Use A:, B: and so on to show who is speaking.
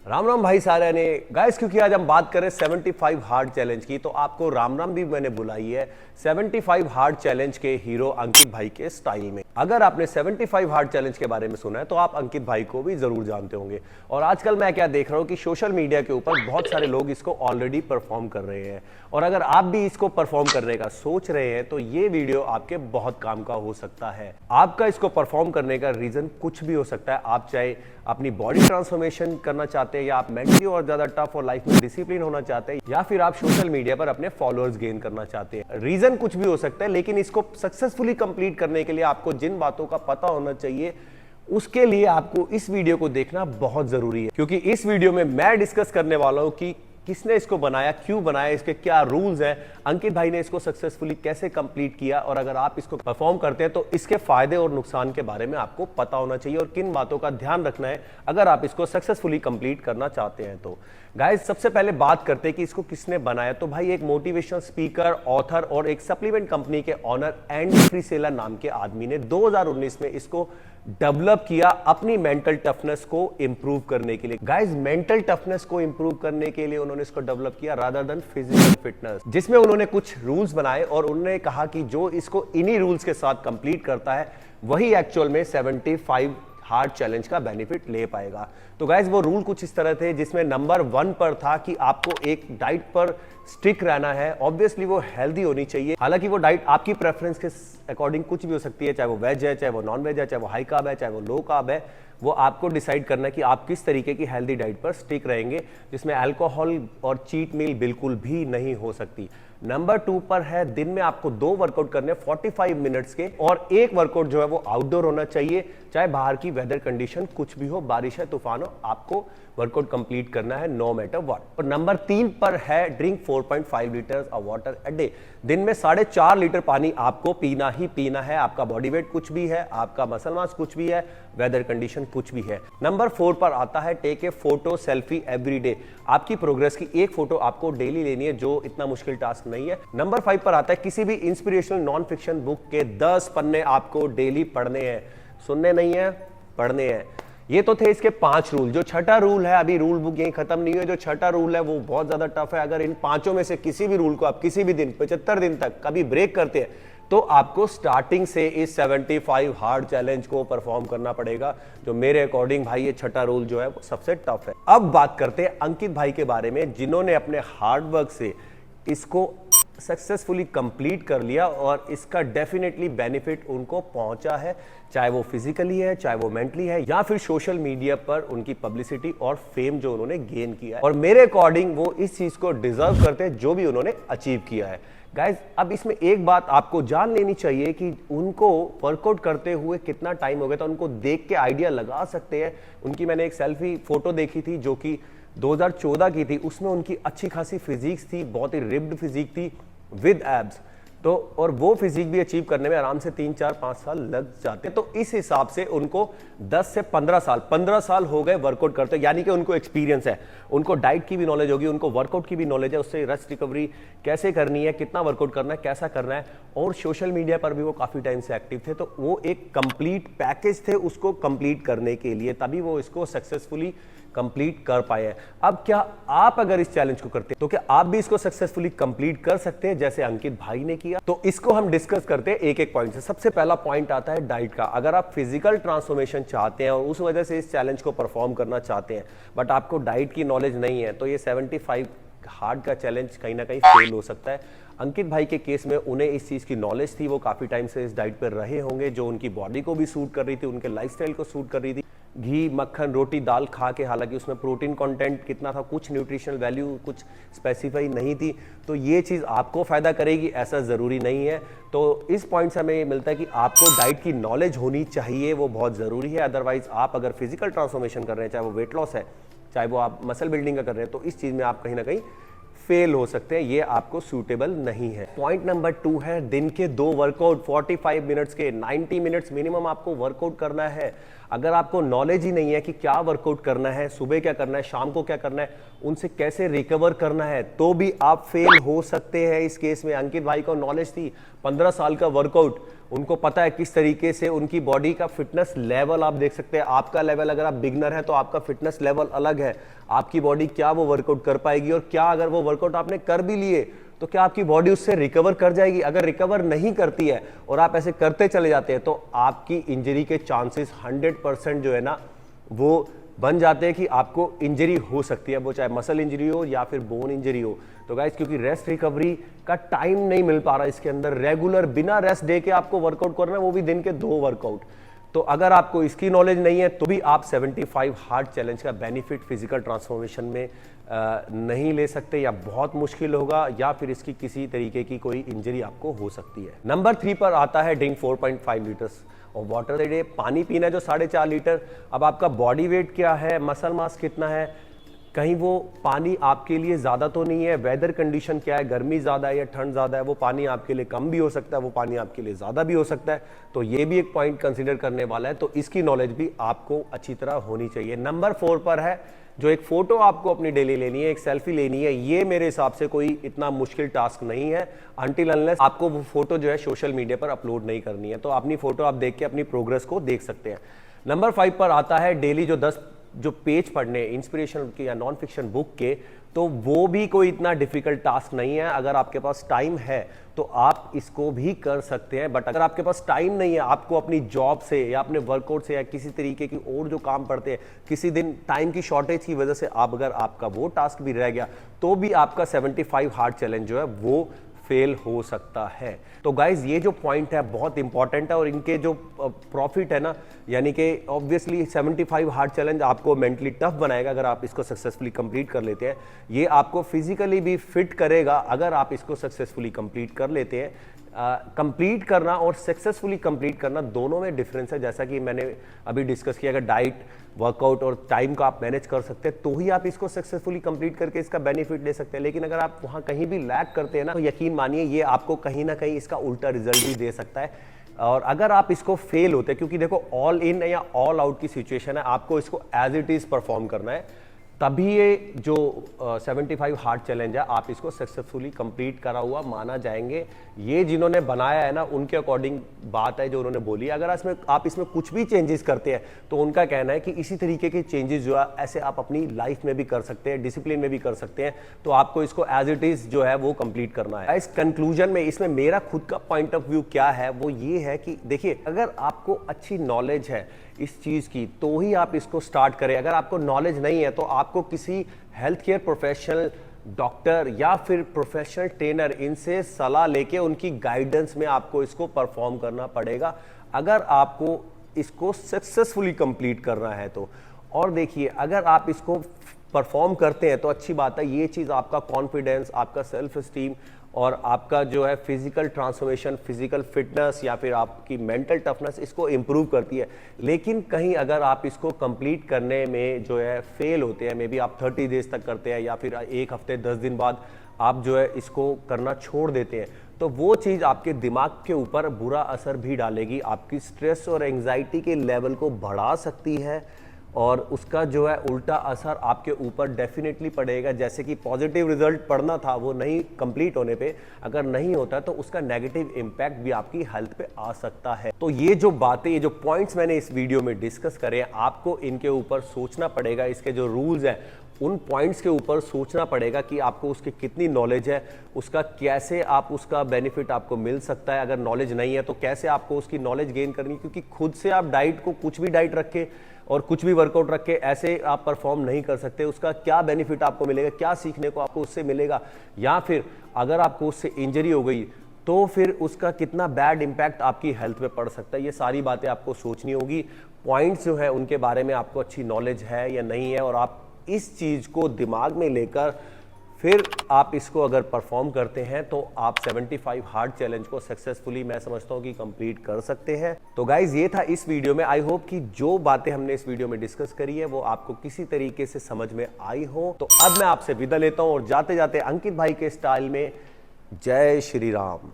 A: राम राम भाई सारे ने गाइस, क्योंकि आज हम बात करें 75 हार्ड चैलेंज की, तो आपको राम राम भी मैंने बुलाई है 75 हार्ड चैलेंज के हीरो अंकित भाई के स्टाइल में। अगर आपने 75 हार्ड चैलेंज के बारे में सुना है तो आप अंकित भाई को भी जरूर जानते होंगे। और आजकल मैं क्या देख रहा हूं कि सोशल मीडिया के ऊपर बहुत सारे लोग इसको ऑलरेडी परफॉर्म कर रहे हैं, और अगर आप भी इसको परफॉर्म करने का सोच रहे हैं तो ये वीडियो आपके बहुत काम का हो सकता है। आपका इसको परफॉर्म करने का रीजन कुछ भी हो सकता है। आप चाहे अपनी बॉडी ट्रांसफॉर्मेशन करना चाहते हैं, या आप मेंटली और ज्यादा टफ और लाइफ में डिसिप्लिन होना चाहते हैं, या फिर आप सोशल मीडिया पर अपने फॉलोअर्स गेन करना चाहते हैं। रीजन कुछ भी हो सकता है, लेकिन इसको सक्सेसफुली कंप्लीट करने के लिए आपको जिन बातों का पता होना चाहिए, उसके लिए आपको इस वीडियो को देखना बहुत जरूरी है। क्योंकि इस वीडियो में मैं डिस्कस करने वाला हूं कि किसने इसको बनाया, क्यों बनाया, इसके क्या रूल्स हैं, अंकित भाई ने इसको सक्सेसफुली कैसे कंप्लीट किया, और अगर आप इसको परफॉर्म करते हैं तो इसके फायदे और नुकसान के बारे में आपको पता होना चाहिए और किन बातों का ध्यान रखना है अगर आप इसको सक्सेसफुली कंप्लीट करना चाहते हैं। तो गाइस, सबसे पहले बात करते हैं कि इसको किसने बनाया। तो भाई एक मोटिवेशनल स्पीकर, ऑथर और एक सप्लीमेंट कंपनी के ऑनर एंडी फ्रीसेला नाम के आदमी ने 2019 में इसको डेवलप किया अपनी मेंटल टफनेस को इंप्रूव करने के लिए। गाइस, मेंटल टफनेस को इंप्रूव करने के लिए उन्होंने इसको डेवलप किया रादर देन फिजिकल फिटनेस, जिसमें उन्होंने कुछ रूल्स बनाए और उन्होंने कहा कि जो इसको इन्हीं रूल्स के साथ कंप्लीट करता है वही एक्चुअल में 75 हार्ड चैलेंज का बेनिफिट ले पाएगा। तो गाइस, वो रूल कुछ इस तरह थे, जिसमें नंबर 1 पर था कि आपको एक डाइट पर स्टिक रहना है। ऑब्वियसली वो हेल्दी होनी चाहिए। हालांकि वो डाइट आपकी प्रेफरेंस के अकॉर्डिंग कुछ भी हो सकती है, चाहे वो वेज है, चाहे वो नॉन वेज है, चाहे वो हाई कार्ब है, चाहे वो लो कार्ब है। वो आपको डिसाइड करना है कि आप किस तरीके की हेल्दी डाइट पर स्टिक रहेंगे, जिसमें अल्कोहल और चीट मील बिल्कुल भी नहीं हो सकती। नंबर 2 पर है, दिन में आपको 2 वर्कआउट करने 45 मिनट्स के, और एक वर्कआउट जो है वो आउटडोर होना चाहिए। चाहे बाहर की वेदर कंडीशन कुछ भी हो, बारिश है, तूफान हो, आपको वर्कआउट कंप्लीट करना है नो मैटर व्हाट। और नंबर 3 पर है, drink 4.5 litres of water a day. दिन में 4.5 लीटर पानी आपको पीना ही पीना है। आपका बॉडी वेट कुछ भी है, आपका मसल मास कुछ भी है, वेदर कंडीशन कुछ भी है। नंबर 4 पर आता है, take a photo selfie every day. आपकी प्रोग्रेस की एक फोटो आपको डेली लेनी है, जो इतना मुश्किल टास्क नहीं है। नंबर 5 पर आता है, किसी भी इंस्पिरेशनल नॉन फिक्शन बुक के 10 पन्ने आपको डेली पढ़ने हैं। सुनने नहीं है, पढ़ने हैं। ये तो थे इसके 5 रूल। जो छठा रूल है, अभी रूल बुक यहीं खत्म नहीं हुई, जो छठा रूल है वो बहुत ज्यादा टफ है। अगर इन 5 में से किसी भी रूल को आप किसी भी दिन 75 दिन तक कभी ब्रेक करते हैं तो आपको स्टार्टिंग से इस 75 हार्ड चैलेंज को परफॉर्म करना पड़ेगा। जो मेरे अकॉर्डिंग भाई ये छठा रूल जो है वो सबसे टफ है। अब बात करते हैं अंकित भाई के बारे में, जिन्होंने अपने हार्ड वर्क से इसको सक्सेसफुली कंप्लीट कर लिया और इसका डेफिनेटली बेनिफिट उनको पहुंचा है, चाहे वो फिजिकली है, चाहे वो मेंटली है, या फिर सोशल मीडिया पर उनकी पब्लिसिटी और फेम जो उन्होंने गेन किया है। और मेरे अकॉर्डिंग वो इस चीज को डिजर्व करते हैं जो भी उन्होंने अचीव किया है। गाइज, अब इसमें एक बात आपको जान लेनी चाहिए कि उनको वर्कआउट करते हुए कितना टाइम हो गया था, उनको देख के आइडिया लगा सकते हैं। उनकी मैंने एक सेल्फी फोटो देखी थी जो कि 2014 की थी। उसमें उनकी अच्छी खासी फिजिक्स थी, बहुत ही रिप्ड फिजिक थी विद एब्स। तो और वो फिजिक भी अचीव करने में आराम से 3, 4, 5 साल लग जाते हैं। तो इस हिसाब से उनको 10 से 15 साल हो गए वर्कआउट करते, यानी कि उनको एक्सपीरियंस है, उनको डाइट की भी नॉलेज होगी, उनको वर्कआउट की भी नॉलेज है, उससे रेस्ट रिकवरी कैसे करनी है, कितना वर्कआउट करना है, कैसा करना है। और सोशल मीडिया पर भी वो काफी टाइम से एक्टिव थे, तो वो एक कंप्लीट पैकेज थे उसको कंप्लीट करने के लिए, तभी वो इसको सक्सेसफुली कंप्लीट कर पाए हैं। अब क्या आप अगर इस चैलेंज को करते हैं तो क्या आप भी इसको सक्सेसफुली कंप्लीट कर सकते हैं जैसे अंकित भाई ने किया? तो इसको हम डिस्कस करते हैं एक एक पॉइंट से। सबसे पहला पॉइंट आता है डाइट का। अगर आप फिजिकल ट्रांसफॉर्मेशन चाहते हैं और उस वजह से इस चैलेंज को परफॉर्म करना चाहते हैं, बट आपको डाइट की नॉलेज नहीं है, तो ये 75 हार्ड का चैलेंज कहीं ना कहीं फेल हो सकता है। अंकित भाई के केस में उन्हें इस चीज की नॉलेज थी, वो काफी टाइम से इस डाइट पर रहे होंगे जो उनकी बॉडी को भी सूट कर रही थी, उनके लाइफस्टाइल को सूट कर रही थी। घी, मक्खन, रोटी, दाल खा के, हालांकि उसमें प्रोटीन कंटेंट कितना था, कुछ न्यूट्रिशनल वैल्यू कुछ स्पेसिफाई नहीं थी, तो ये चीज़ आपको फायदा करेगी ऐसा ज़रूरी नहीं है। तो इस पॉइंट से हमें ये मिलता है कि आपको डाइट की नॉलेज होनी चाहिए, वो बहुत ज़रूरी है। अदरवाइज आप अगर फिजिकल ट्रांसफॉर्मेशन कर रहे हैं, चाहे वो वेट लॉस है, चाहे वो आप मसल बिल्डिंग का कर रहे हैं, तो इस चीज़ में आप कहीं ना कहीं फेल हो सकते हैं, ये आपको सूटेबल नहीं है। पॉइंट नंबर 2 है, दिन के 2 वर्कआउट 45 मिनट्स के, 90 मिनट्स मिनिमम आपको वर्कआउट करना है। अगर आपको नॉलेज ही नहीं है कि क्या वर्कआउट करना है, सुबह क्या करना है, शाम को क्या करना है, उनसे कैसे रिकवर करना है, तो भी आप फेल हो सकते हैं। इस केस में अंकित भाई को नॉलेज थी, 15 साल का वर्कआउट, उनको पता है किस तरीके से उनकी बॉडी का फिटनेस लेवल, आप देख सकते हैं आपका लेवल, अगर आप बिगनर हैं तो आपका फिटनेस लेवल अलग है, आपकी बॉडी क्या वो वर्कआउट कर पाएगी, और क्या अगर वो वर्कआउट आपने कर भी लिए तो क्या आपकी बॉडी उससे रिकवर कर जाएगी। अगर रिकवर नहीं करती है और आप ऐसे करते चले जाते हैं तो आपकी इंजरी के चांसेस 100% जो है ना वो बन जाते हैं कि आपको इंजरी हो सकती है, वो चाहे मसल इंजरी हो या फिर बोन इंजरी हो। तो गाइस क्योंकि रेस्ट रिकवरी का टाइम नहीं मिल पा रहा इसके अंदर, रेगुलर बिना रेस्ट डे के आपको वर्कआउट करना है, वो भी दिन के 2 वर्कआउट। तो अगर आपको इसकी नॉलेज नहीं है तो भी आप 75 हार्ड चैलेंज का बेनिफिट फिजिकल ट्रांसफॉर्मेशन में नहीं ले सकते, या बहुत मुश्किल होगा, या फिर इसकी किसी तरीके की कोई इंजरी आपको हो सकती है। नंबर 3 पर आता है ड्रिंक 4.5 लीटर्स और वाटर ए डे, पानी पीना जो 4.5 लीटर। अब आपका बॉडी वेट क्या है, मसल मास कितना है, कहीं वो पानी आपके लिए ज़्यादा तो नहीं है, वेदर कंडीशन क्या है, गर्मी ज़्यादा है या ठंड ज़्यादा है, वो पानी आपके लिए कम भी हो सकता है, वो पानी आपके लिए ज़्यादा भी हो सकता है। तो ये भी एक पॉइंट कंसीडर करने वाला है, तो इसकी नॉलेज भी आपको अच्छी तरह होनी चाहिए। नंबर 4 पर है जो एक फ़ोटो आपको अपनी डेली लेनी है, एक सेल्फी लेनी है। ये मेरे हिसाब से कोई इतना मुश्किल टास्क नहीं है, अनटिल अनलेस आपको वो फोटो जो है सोशल मीडिया पर अपलोड नहीं करनी है। तो अपनी फोटो आप देख के अपनी प्रोग्रेस को देख सकते हैं। नंबर 5 पर आता है डेली जो 10 जो पेज पढ़ने इंस्पिरेशनल के या नॉन फिक्शन बुक के, तो वो भी कोई इतना डिफिकल्ट टास्क नहीं है। अगर आपके पास टाइम है तो आप इसको भी कर सकते हैं, बट अगर आपके पास टाइम नहीं है, आपको अपनी जॉब से या अपने वर्कआउट से या किसी तरीके की और जो काम पड़ते हैं, किसी दिन टाइम की शॉर्टेज की वजह से आप अगर आपका वो टास्क भी रह गया तो भी आपका 75 हार्ड चैलेंज जो है वो फेल हो सकता है। तो गाइज ये जो पॉइंट है बहुत इंपॉर्टेंट है, और इनके जो प्रॉफिट है ना, यानी कि ऑब्वियसली 75 हार्ड चैलेंज आपको मेंटली टफ बनाएगा अगर आप इसको सक्सेसफुली कंप्लीट कर लेते हैं। ये आपको फिजिकली भी फिट करेगा अगर आप इसको सक्सेसफुली कंप्लीट कर लेते हैं। कंप्लीट करना और सक्सेसफुली कंप्लीट करना दोनों में डिफरेंस है, जैसा कि मैंने अभी डिस्कस किया। अगर डाइट, वर्कआउट और टाइम का आप मैनेज कर सकते हैं तो ही आप इसको सक्सेसफुली कंप्लीट करके इसका बेनिफिट ले सकते हैं। लेकिन अगर आप वहाँ कहीं भी लैग करते हैं ना, तो यकीन मानिए ये आपको कहीं ना कहीं इसका उल्टा रिजल्ट भी दे सकता है। और अगर आप इसको फेल होते हैं, क्योंकि देखो ऑल इन या ऑल आउट की सिचुएशन है, आपको इसको एज इट इज परफॉर्म करना है, तभी ये जो 75 हार्ड चैलेंज है आप इसको सक्सेसफुली कंप्लीट करा हुआ माना जाएंगे। ये जिन्होंने बनाया है ना उनके अकॉर्डिंग बात है जो उन्होंने बोली। अगर आप इसमें कुछ भी चेंजेस करते हैं तो उनका कहना है कि इसी तरीके के चेंजेस जो है ऐसे आप अपनी लाइफ में भी कर सकते हैं, डिसिप्लिन में भी कर सकते हैं। तो आपको इसको एज इट इज जो है वो कंप्लीट करना है। इस कंक्लूजन में इसमें मेरा खुद का पॉइंट ऑफ व्यू क्या है वो ये है कि देखिए, अगर आपको अच्छी नॉलेज है इस चीज की तो ही आप इसको स्टार्ट करें। अगर आपको नॉलेज नहीं है तो आपको किसी हेल्थ केयर प्रोफेशनल, डॉक्टर या फिर प्रोफेशनल ट्रेनर, इनसे सलाह लेके उनकी गाइडेंस में आपको इसको परफॉर्म करना पड़ेगा अगर आपको इसको सक्सेसफुली कंप्लीट करना है तो। और देखिए, अगर आप इसको परफॉर्म करते हैं तो अच्छी बात है, ये चीज़ आपका कॉन्फिडेंस, आपका सेल्फ एस्टीम और आपका जो है फिजिकल ट्रांसफॉर्मेशन, फिजिकल फिटनेस या फिर आपकी मेंटल टफनेस इसको इम्प्रूव करती है। लेकिन कहीं अगर आप इसको कंप्लीट करने में जो है फेल होते हैं, मे बी आप 30 डेज तक करते हैं या फिर 1 हफ्ते 10 दिन बाद आप जो है इसको करना छोड़ देते हैं, तो वो चीज़ आपके दिमाग के ऊपर बुरा असर भी डालेगी, आपकी स्ट्रेस और एंग्जाइटी के लेवल को बढ़ा सकती है और उसका जो है उल्टा असर आपके ऊपर डेफिनेटली पड़ेगा। जैसे कि पॉजिटिव रिजल्ट पढ़ना था वो नहीं कंप्लीट होने पे अगर नहीं होता तो उसका नेगेटिव इम्पैक्ट भी आपकी हेल्थ पे आ सकता है। तो ये जो बातें, ये जो पॉइंट्स मैंने इस वीडियो में डिस्कस करे, आपको इनके ऊपर सोचना पड़ेगा। इसके जो रूल्स हैं उन पॉइंट्स के ऊपर सोचना पड़ेगा कि आपको उसकी कितनी नॉलेज है, उसका कैसे आप उसका बेनिफिट आपको मिल सकता है। अगर नॉलेज नहीं है तो कैसे आपको उसकी नॉलेज गेन करनी, क्योंकि खुद से आप डाइट को कुछ भी डाइट रखे और कुछ भी वर्कआउट रख के ऐसे आप परफॉर्म नहीं कर सकते। उसका क्या बेनिफिट आपको मिलेगा, क्या सीखने को आपको उससे मिलेगा, या फिर अगर आपको उससे इंजरी हो गई तो फिर उसका कितना बैड इंपैक्ट आपकी हेल्थ पे पड़ सकता है। ये सारी बातें आपको सोचनी होगी। पॉइंट्स जो है उनके बारे में आपको अच्छी नॉलेज है या नहीं है, और आप इस चीज़ को दिमाग में लेकर फिर आप इसको अगर परफॉर्म करते हैं तो आप 75 हार्ड चैलेंज को सक्सेसफुली, मैं समझता हूं कि कंप्लीट कर सकते हैं। तो गाइज ये था इस वीडियो में। आई होप कि जो बातें हमने इस वीडियो में डिस्कस करी है वो आपको किसी तरीके से समझ में आई हो। तो अब मैं आपसे विदा लेता हूं और जाते जाते अंकित भाई के स्टाइल में जय श्री राम।